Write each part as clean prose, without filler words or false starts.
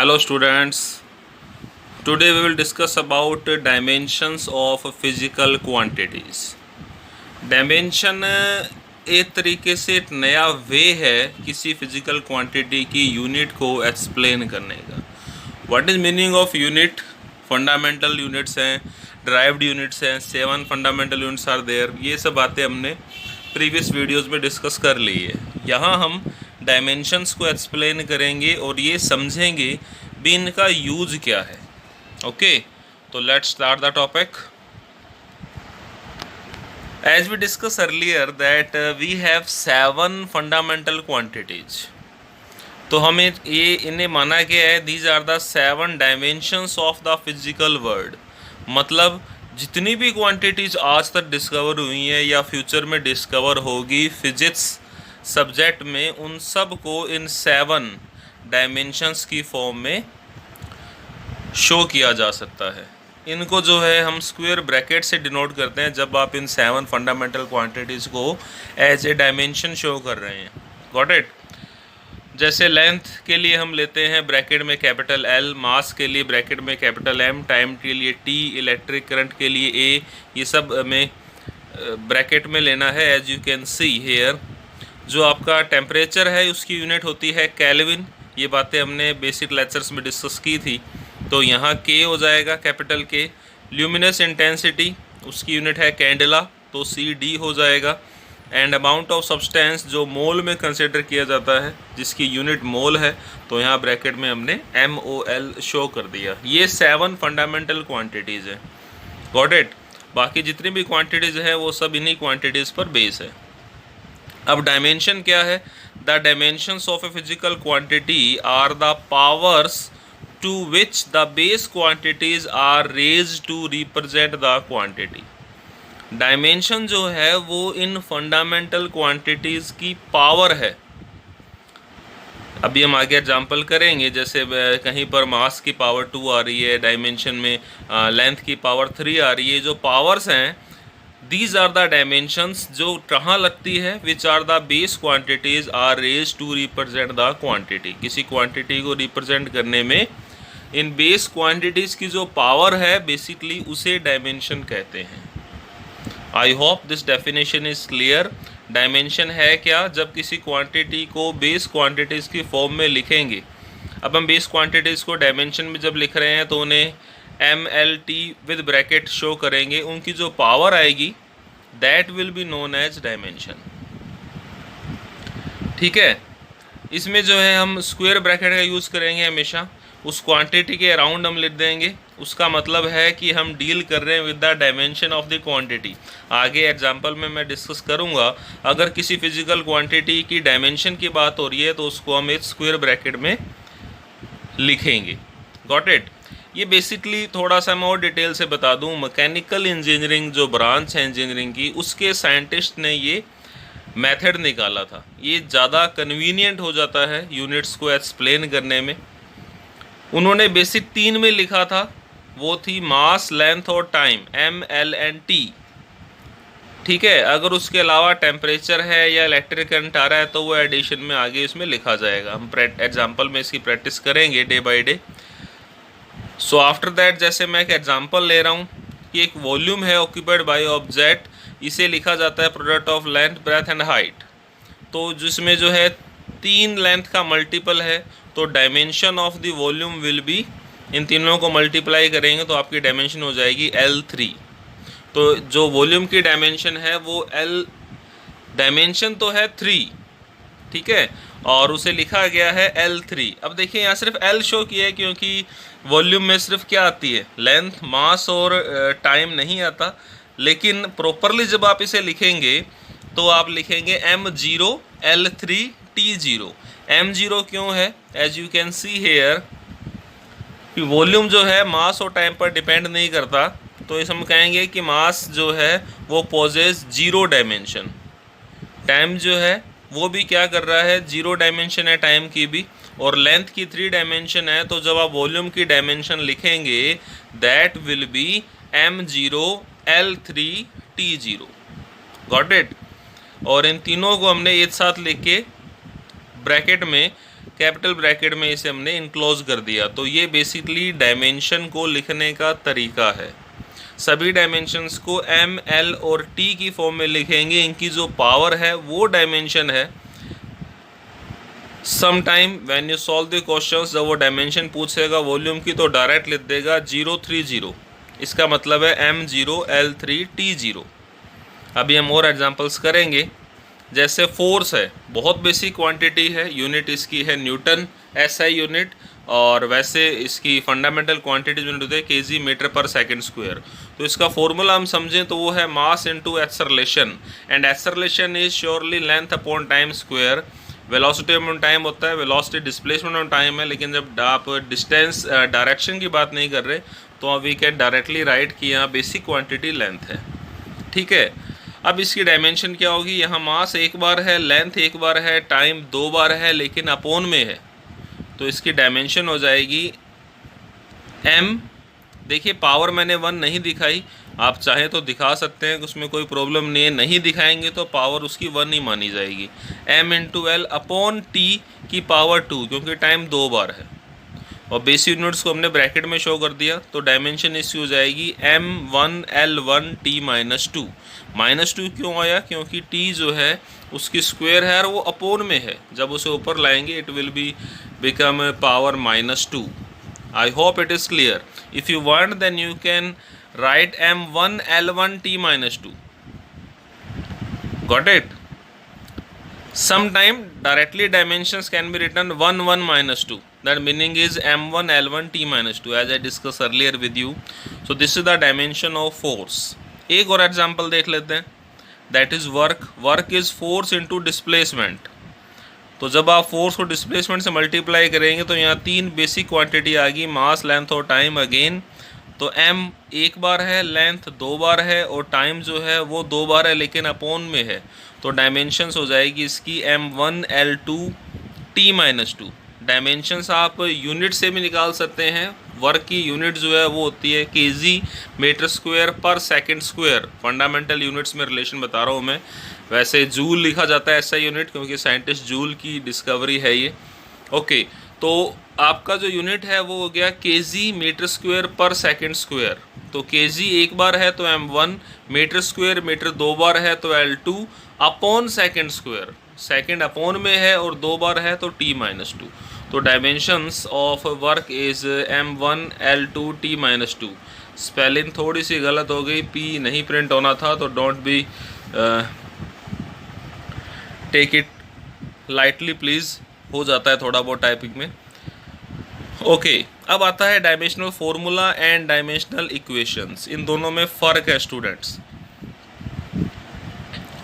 Hello students, today we will discuss about dimensions of physical quantities. Dimension एक तरीके से एक नया वे है किसी फिजिकल क्वांटिटी की यूनिट को एक्सप्लेन करने का. What is meaning of unit? Fundamental units हैं, ड्राइव्ड यूनिट्स हैं, 7 फंडामेंटल यूनिट्स आर देयर. ये सब बातें हमने प्रीवियस वीडियोस में डिस्कस कर ली है. यहाँ हम डायमेंशंस को एक्सप्लेन करेंगे और ये समझेंगे भी इनका यूज क्या है. ओके, तो let's start the topic. As we discuss earlier that we have 7 fundamental quantities. तो हमें ये इन्हें माना गया है these are the 7 dimensions of the physical world. मतलब जितनी भी क्वांटिटीज आज तक डिस्कवर हुई हैं या फ्यूचर में डिस्कवर होगी फिजिक्स सब्जेक्ट में, उन सब को इन 7 डायमेंशंस की फॉर्म में शो किया जा सकता है. इनको जो है हम स्क्वायर ब्रैकेट से डिनोट करते हैं जब आप इन 7 फंडामेंटल क्वांटिटीज़ को एज ए डायमेंशन शो कर रहे हैं. Got it? जैसे लेंथ के लिए हम लेते हैं ब्रैकेट में कैपिटल L, मास के लिए ब्रैकेट में कैपिटल M, टाइम के लिए T, इलेक्ट्रिक करंट के लिए A. ये सब में ब्रैकेट में लेना है. As you can see here जो आपका टेम्परेचर है उसकी यूनिट होती है केल्विन. ये बातें हमने बेसिक लेक्चर्स में डिस्कस की थी. तो यहाँ K हो जाएगा कैपिटल K. ल्यूमिनस इंटेंसिटी उसकी यूनिट है कैंडेला, तो CD हो जाएगा. एंड अमाउंट ऑफ सब्सटेंस जो मोल में कंसिडर किया जाता है जिसकी यूनिट मोल है, तो यहाँ ब्रैकेट में हमने MOL शो कर दिया. ये 7 फंडामेंटल क्वांटिटीज़ हैं. Got it? बाकी जितनी भी क्वांटिटीज़ हैं वो सब इन्हीं क्वांटिटीज़ पर बेस है. अब डायमेंशन क्या है? The dimensions of a physical quantity are the powers to which the base quantities are raised to represent the quantity. Dimension जो है वो इन फंडामेंटल क्वांटिटीज़ की पावर है. अभी हम आगे एग्जांपल करेंगे. जैसे कहीं पर मास की पावर 2 आ रही है, डायमेंशन में लेंथ की पावर 3 आ रही है. जो पावर्स हैं दीज आर द डायमेंशंस जो कहाँ लगती है, which are the base quantities are raised to represent the quantity. किसी क्वांटिटी को रिप्रेजेंट करने में इन बेस क्वांटिटीज़ की जो पावर है बेसिकली उसे डायमेंशन कहते हैं. I hope this definition is clear. Dimension है क्या? जब किसी क्वांटिटी को बेस क्वांटिटीज़ की फॉर्म में लिखेंगे. अब हम बेस क्वांटिटीज़ को डायमेंशन में जब लिख रहे हैं तो उन्हें MLT विद ब्रैकेट शो करेंगे. उनकी जो पावर आएगी that will be known as dimension. ठीक है? इसमें जो है हम स्क्वायर ब्रैकेट का यूज़ करेंगे हमेशा. उस क्वांटिटी के अराउंड हम लिख देंगे. उसका मतलब है कि हम डील कर रहे हैं with the dimension of the quantity. आगे एग्जांपल में मैं डिस्कस करूंगा. अगर किसी फिजिकल क्वांटिटी की डायमेंशन की बात हो रही है तो उसको हम एक स्क्वायर ब्रैकेट में लिखेंगे. Got it? ये बेसिकली थोड़ा सा मैं और डिटेल से बता दूं. मैकेनिकल इंजीनियरिंग जो ब्रांच है इंजीनियरिंग की, उसके साइंटिस्ट ने ये मेथड निकाला था. ये ज़्यादा कन्वीनियंट हो जाता है यूनिट्स को एक्सप्लेन करने में. उन्होंने बेसिक 3 में लिखा था. वो थी मास, लेंथ और टाइम, ML&T. ठीक है? अगर उसके अलावा टेम्परेचर है या इलेक्ट्रिक करंट आ रहा है तो वो एडिशन में आगे इसमें लिखा जाएगा. हम एग्जांपल में इसकी प्रैक्टिस करेंगे day by day. So after that जैसे मैं एक एग्जांपल ले रहा हूँ कि एक वॉल्यूम है ऑक्यूपाइड बाय ऑब्जेक्ट. इसे लिखा जाता है product of length, breadth and height. तो जिसमें जो है 3 लेंथ का मल्टीपल है तो dimension of the volume will be, इन तीनों को मल्टीप्लाई करेंगे तो आपकी डायमेंशन हो जाएगी L3. तो जो वॉल्यूम की डायमेंशन है वो L, डायमेंशन तो है 3. ठीक है? और उसे लिखा गया है L3. अब देखिए यहाँ सिर्फ L शो किया है क्योंकि वॉल्यूम में सिर्फ क्या आती है, लेंथ, मास और टाइम नहीं आता. लेकिन प्रॉपरली जब आप इसे लिखेंगे तो आप लिखेंगे M0 L3 T0. M0 क्यों है? As you can see here कि वॉल्यूम जो है मास और टाइम पर डिपेंड नहीं करता. तो इस हम कहेंगे कि मास जो है वो पोजेस 0 डायमेंशन. टाइम जो है वो भी क्या कर रहा है, 0 डायमेंशन है टाइम की भी, और लेंथ की 3 डायमेंशन है. तो जब आप वॉल्यूम की डायमेंशन लिखेंगे that will B M0 L3 T0. Got it? और इन तीनों को हमने एक साथ लिख के ब्रैकेट में कैपिटल ब्रैकेट में इसे हमने इनक्लोज कर दिया। तो ये बेसिकली डायमेंशन को लिखने का तरीका है। सभी डायमेंशंस को एम, एल और टी की फॉर्म में लिखेंगे। इनकी जो पावर है वो डायमेंशन है। Some time when you solve the questions, जब वो डायमेंशन पूछेगा वॉल्यूम की तो डायरेक्ट लिख देगा 030। इसका मतलब है M0 L3 T0। अभी हम और एग्जांपल्स करेंगे। जैसे फोर्स है, बहुत बेसिक क्वांटिटी है, यूनिट इसकी है न्यूटन SI यूनिट, और वैसे इसकी फंडामेंटल क्वांटिटी यूनिट होती है kg मीटर पर सेकंड स्क्वायर। तो इसका फॉर्मूला हम समझें तो वो है mass into acceleration, and acceleration is surely length upon time square. Velocity upon time होता है, वेलोसिटी डिस्प्लेसमेंट ऑन टाइम है, लेकिन जब आप डिस्टेंस डायरेक्शन की बात नहीं कर रहे तो वी कैन डायरेक्टली राइट कि यहाँ बेसिक क्वांटिटी लेंथ है। ठीक है, अब इसकी डायमेंशन क्या होगी? यहाँ मास एक बार है, लेंथ एक बार है, टाइम दो बार है, लेकिन अपॉन में है, तो इसकी डायमेंशन हो जाएगी m। देखिए पावर मैंने 1 नहीं दिखाई, आप चाहे तो दिखा सकते हैं, उसमें कोई प्रॉब्लम नहीं है। नहीं दिखाएंगे तो पावर उसकी 1 ही मानी जाएगी। m into L upon T की पावर 2, क्योंकि टाइम दो बार है, और बेसिक यूनिट्स को हमने ब्रैकेट में शो कर दिया। तो डायमेंशन इसकी हो जाएगी m1 L1 T -2। -2 क्यों आया? क्योंकि t जो है उसकी स्क्वायर है और वो अपॉन में है। जब उसे ऊपर लाएंगे it will be become power -2। I hope it is clear. If you want then you can write m1 L1 T -2। Got it? Sometime directly dimensions can be written 1 1 -2. That meaning is m1 L1 T -2, as I discussed earlier with you. So this is the dimension of force. एक और example देख लेते हैं, that is work. Work is force into displacement. तो जब आप force को displacement से मल्टीप्लाई करेंगे तो यहाँ तीन बेसिक क्वांटिटी आ गई, मास, लेंथ और टाइम अगेन। तो m एक बार है, लेंथ दो बार है, और टाइम जो है वो दो बार है, लेकिन अपॉन में है। तो डायमेंशंस हो जाएगी इसकी m1 L2 T -2। डायमेंशंस आप यूनिट से भी निकाल सकते हैं। वर्क की यूनिट जो है वो होती है kg मीटर स्क्वायर पर सेकंड स्क्वायर। फंडामेंटल यूनिट्स में रिलेशन बता रहा हूँ मैं। वैसे जूल लिखा जाता है SI यूनिट, क्योंकि साइंटिस्ट जूल की डिस्कवरी है ये। ओके, तो आपका जो यूनिट है वो हो गया kg मीटर स्क्वायर पर सेकंड स्क्वायर। तो kg एक बार है तो m1, मीटर स्क्वायर मीटर दो बार है तो L2 upon second square. Second upon में है और दो बार है तो T -2। तो dimensions of work is m1 L2 T -2। Spelling थोड़ी सी गलत हो गई, P नहीं प्रिंट होना था, तो don't be take it lightly please, हो जाता है थोड़ा बहुत टाइपिंग में। ओके, अब आता है dimensional formula and dimensional equations. इन दोनों में फ़र्क है स्टूडेंट्स।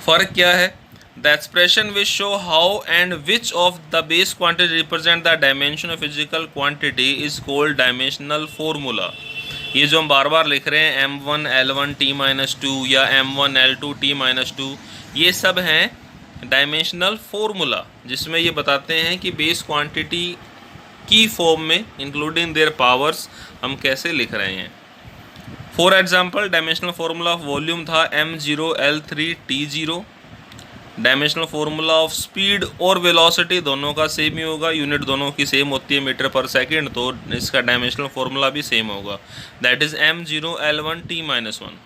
फ़र्क क्या है? The expression which show how and which of the base quantity represent the dimension of physical quantity is called dimensional formula. ये जो हम बार बार लिख रहे हैं m1 L1 T -2 या m1 L2 T -2, ये सब हैं डायमेंशनल फॉर्मूला, जिसमें ये बताते हैं कि बेस क्वांटिटी की फॉर्म में इंक्लूडिंग देयर पावर्स हम कैसे लिख रहे हैं। For example, dimensional formula of volume था m0 L3 T0। Dimensional formula of speed और वेलोसिटी दोनों का सेम ही होगा, यूनिट दोनों की सेम होती है मीटर पर सेकंड, तो इसका डायमेंशनल फॉर्मूला भी सेम होगा, that is m0 L1 T -1।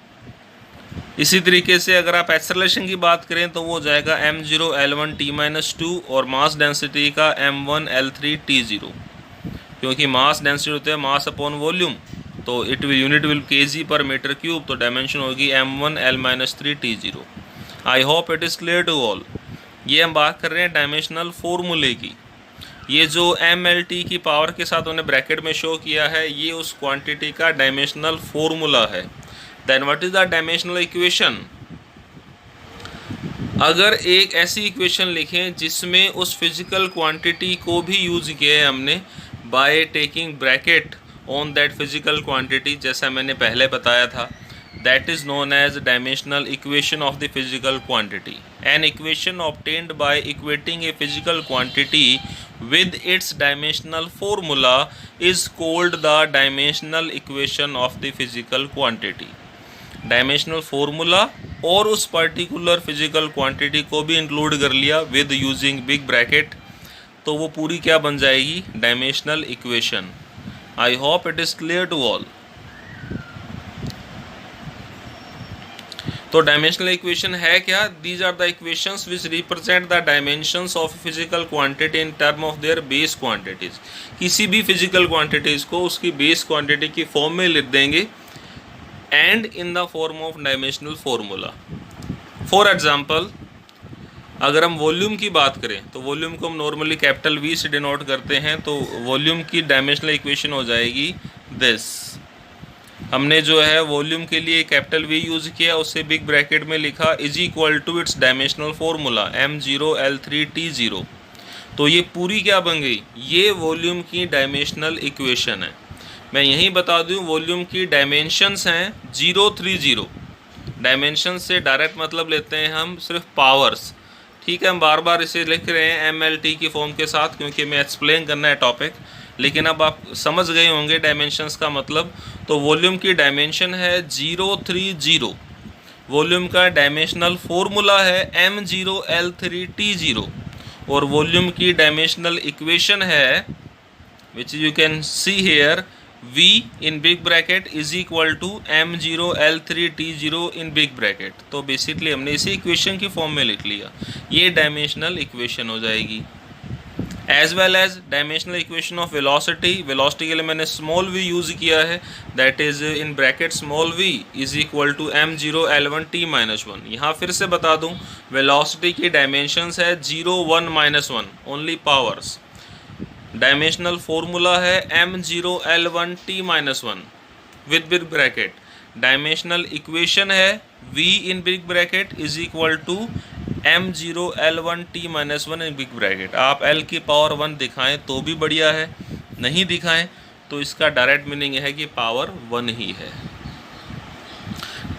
इसी तरीके से अगर आप एक्सेलरेशन की बात करें तो वो हो जाएगा m0 L1 T -2, और मास डेंसिटी का m1 L3 T0, क्योंकि मास डेंसिटी होता है मास अपॉन वॉल्यूम, तो unit will kg per metre cube, तो डायमेंशन होगी m1 L -3 T0। I hope it is clear to all. ये हम बात कर रहे हैं डायमेंशनल फॉर्मूले की। ये जो MLT की पावर के साथ उन्हें ब्रैकेट में शो किया है, ये उस क्वांटिटी का डायमेंशनल फॉर्मूला है। Then what is the dimensional equation? अगर एक ऐसी इक्वेशन लिखें जिसमें उस फिजिकल क्वांटिटी को भी यूज़ किया है हमने by taking bracket on that physical quantity, जैसा मैंने पहले बताया था, that is known as dimensional equation of the physical quantity. An equation obtained by equating a physical quantity with its dimensional formula is called the dimensional equation of the physical quantity. Dimensional formula और उस particular physical quantity को भी include कर लिया with using big bracket, तो वो पूरी क्या बन जाएगी, dimensional equation. I hope it is clear to all. तो डायमेंशनल इक्वेशन है क्या, these are the equations which represent the dimensions of physical quantity in term of their base quantities. किसी भी फिजिकल क्वांटिटीज को उसकी बेस क्वांटिटी की form में लिख देंगे and in the form of dimensional formula. For example अगर हम वॉल्यूम की बात करें तो वॉल्यूम को हम नॉर्मली कैपिटल वी से डिनोट करते हैं, तो वॉल्यूम की डायमेंशनल इक्वेशन हो जाएगी दिस। हमने जो है वॉल्यूम के लिए कैपिटल वी यूज़ किया, उससे बिग ब्रैकेट में लिखा is equal to it's dimensional formula m0l3t0। तो ये पूरी क्या बन गई, ये वॉल्यूम की डायमेंशनल इक्वेशन है। मैं यहीं बता दूं वॉल्यूम की डायमेंशंस हैं 030। डायमेंशन से डायरेक्ट मतलब लेते हैं हम सिर्फ पावर्स, ठीक है। हम बार बार इसे लिख रहे हैं MLT की फॉर्म के साथ क्योंकि मैं एक्सप्लेन करना है टॉपिक, लेकिन अब आप समझ गए होंगे डायमेंशंस का मतलब। तो वॉल्यूम की डायमेंशन है 030, वॉल्यूम का डायमेंशनल फॉर्मूला है m0l3t0, और वॉल्यूम की डायमेंशनल इक्वेशन है which you can see here v in big bracket is equal to m0l3t0 in big bracket। तो बेसिकली हमने इसी इक्वेशन की फॉर्म में लिख लिया, ये डायमेंशनल इक्वेशन हो जाएगी। As well as dimensional equation of velocity, velocity के लिए मैंने स्मॉल v यूज़ किया है, that is in bracket small v is equal to m0l1t-1। यहाँ फिर से बता दूँ वेलोसिटी की डायमेंशंस है 0 1 -1 ओनली पावर्स। डायमेंशनल फॉर्मूला है m0l1t-1 with big bracket. Dimensional equation है v in big bracket is equal to m0l1t-1 in big bracket. आप l की पावर 1 दिखाएं तो भी बढ़िया है, नहीं दिखाएं तो इसका डायरेक्ट मीनिंग है कि पावर 1 ही है।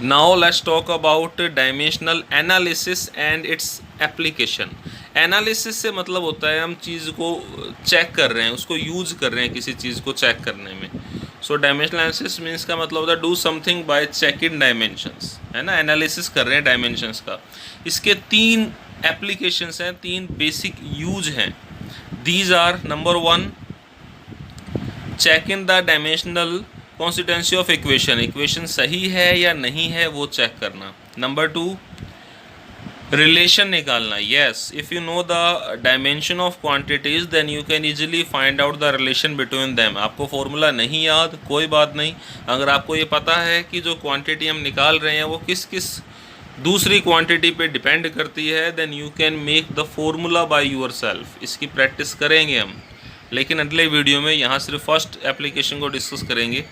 Now let's talk about dimensional analysis and its application. Analysis से मतलब होता है हम चीज़ को चेक कर रहे हैं, उसको यूज़ कर रहे हैं किसी चीज़ को चेक करने में। सो डायमेंशनल एनालिसिस मीन्स का मतलब होता है do something bye checking dimensions, है ना, एनालिसिस कर रहे हैं डायमेंशंस का। इसके 3 एप्लीकेशंस हैं, 3 बेसिक यूज हैं। These are number 1 check in the dimensional consistency of equation, equation सही है या नहीं है वो चेक करना। नंबर 2 रिलेशन निकालना, yes if you know the dimension of quantities then you can easily find out the relation between them. आपको फॉर्मूला नहीं याद कोई बात नहीं, अगर आपको ये पता है कि जो क्वांटिटी हम निकाल रहे हैं वो किस किस दूसरी क्वांटिटी पे डिपेंड करती है, then you can make the formula by yourself. इसकी प्रैक्टिस करेंगे हम, लेकिन अगले वीडियो में यहाँ सिर्फ फर्स्ट एप्लीकेशन को डिस्कस करेंगे।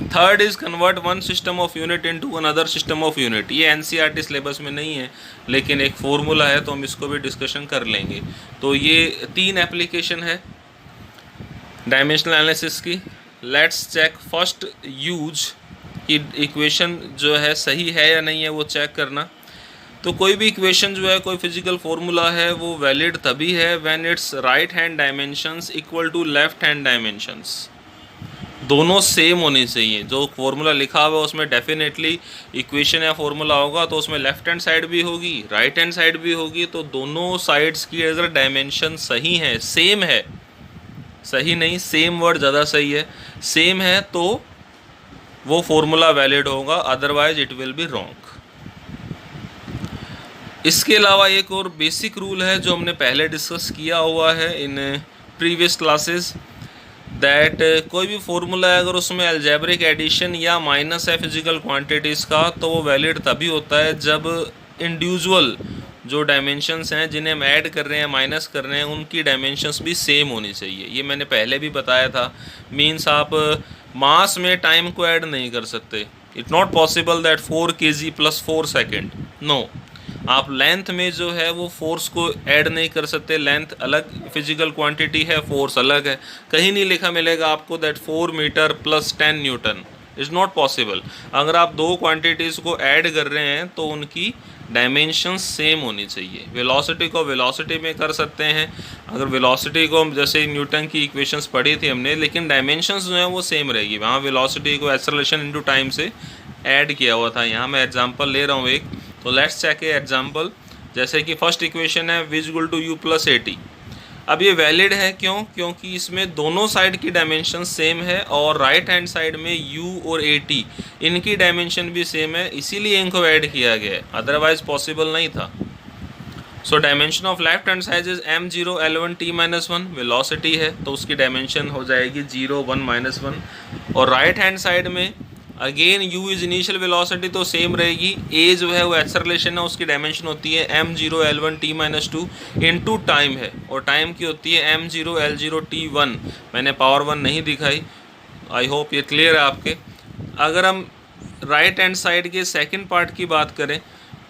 Third is convert one system of unit into another system of unit. ये एनसीईआरटी सिलेबस में नहीं है लेकिन एक फॉर्मूला है तो हम इसको भी डिस्कशन कर लेंगे। तो ये 3 एप्लीकेशन है डायमेंशनल एनालिसिस की। लेट्स चेक फर्स्ट यूज कि इक्वेशन जो है सही है या नहीं है वो चेक करना। तो कोई भी इक्वेशन जो है, कोई फिजिकल फॉर्मूला है, वो वैलिड तभी है when it's right hand dimensions equal to left hand dimensions. दोनों सेम होनी चाहिए। जो फॉर्मूला लिखा हुआ है उसमें डेफिनेटली इक्वेशन या फॉर्मूला होगा तो उसमें लेफ्ट हैंड साइड भी होगी, राइट हैंड साइड भी होगी। तो दोनों साइड्स की अगर डायमेंशन सही है, सेम है, सही नहीं सेम वर्ड ज़्यादा सही है, सेम है तो वो फॉर्मूला वैलिड होगा, otherwise it will be wrong. इसके अलावा एक और बेसिक रूल है जो हमने पहले डिस्कस किया हुआ है इन प्रीवियस क्लासेस, दैट कोई भी फॉर्मूला है अगर उसमें अलजेब्रिक एडिशन या माइनस है फिजिकल क्वांटिटीज़ का तो वो वैलिड तभी होता है जब इंडिविजुअल जो डायमेंशंस हैं जिन्हें हम ऐड कर रहे हैं, माइनस कर रहे हैं, उनकी डायमेंशंस भी सेम होनी चाहिए। ये मैंने पहले भी बताया था। मीन्स आप मास में टाइम को ऐड नहीं कर सकते। It's not possible that 4 kg + 4 second, no. आप लेंथ में जो है वो फोर्स को ऐड नहीं कर सकते, लेंथ अलग फिजिकल क्वांटिटी है, फोर्स अलग है। कहीं नहीं लिखा मिलेगा आपको that 4 metre + 10 newton, is not possible. अगर आप 2 क्वांटिटीज़ को ऐड कर रहे हैं तो उनकी डायमेंशन सेम होनी चाहिए। वेलोसिटी को वेलोसिटी में कर सकते हैं, अगर वेलोसिटी को जैसे न्यूटन की इक्वेशंस पढ़ी थी हमने, लेकिन डायमेंशंस जो हैं वो सेम रहेगी। वहाँ वेलोसिटी को एक्सेलरेशन इनटू टाइम से ऐड किया हुआ था। यहाँ मैं एग्जांपल ले रहा हूँ एक, तो लेट्स चेक ए एग्जांपल। जैसे कि फर्स्ट इक्वेशन है v = u + at। अब ये वैलिड है क्यों? क्योंकि इसमें दोनों साइड की डायमेंशन सेम है और राइट हैंड साइड में u और at इनकी डायमेंशन भी सेम है, इसीलिए इनको ऐड किया गया है, अदरवाइज पॉसिबल नहीं था। So dimension of left hand side is m0 l1 t-1, velocity है तो उसकी डायमेंशन हो जाएगी 0 1 -1। और राइट हैंड साइड में again u is initial velocity तो सेम रहेगी, a जो है वो एक्सेलरेशन है, उसकी डायमेंशन होती है m0 l1 t-2 into time है, और टाइम की होती है m0 l0 t1। मैंने पावर 1 नहीं दिखाई, आई होप ये क्लियर है आपके। अगर हम राइट हैंड साइड के सेकंड पार्ट की बात करें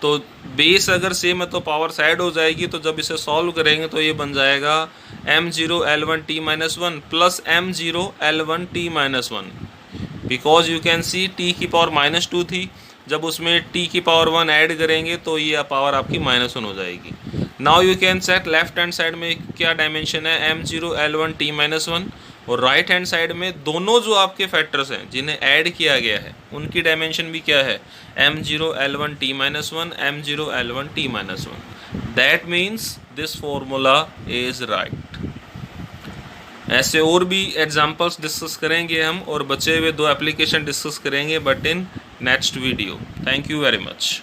तो बेस अगर सेम है तो पावर साइड हो जाएगी, तो जब इसे सॉल्व करेंगे तो ये बन जाएगा m0 l1 t-1 plus m0 l1 t-1, because you can C t की पावर -2 थी, जब उसमें t की पावर 1 ऐड करेंगे तो ये पावर आपकी -1 हो जाएगी। Now you can check left hand side में क्या डायमेंशन है, m0 l1 t-1, और राइट हैंड साइड में दोनों जो आपके फैक्टर्स हैं जिन्हें ऐड किया गया है उनकी डायमेंशन भी क्या है, m0 l1 t-1 m0 l1 t-1। That means this formula is right. ऐसे और भी एग्जांपल्स डिस्कस करेंगे हम, और बचे हुए 2 एप्लीकेशन डिस्कस करेंगे but in next video. Thank you very much.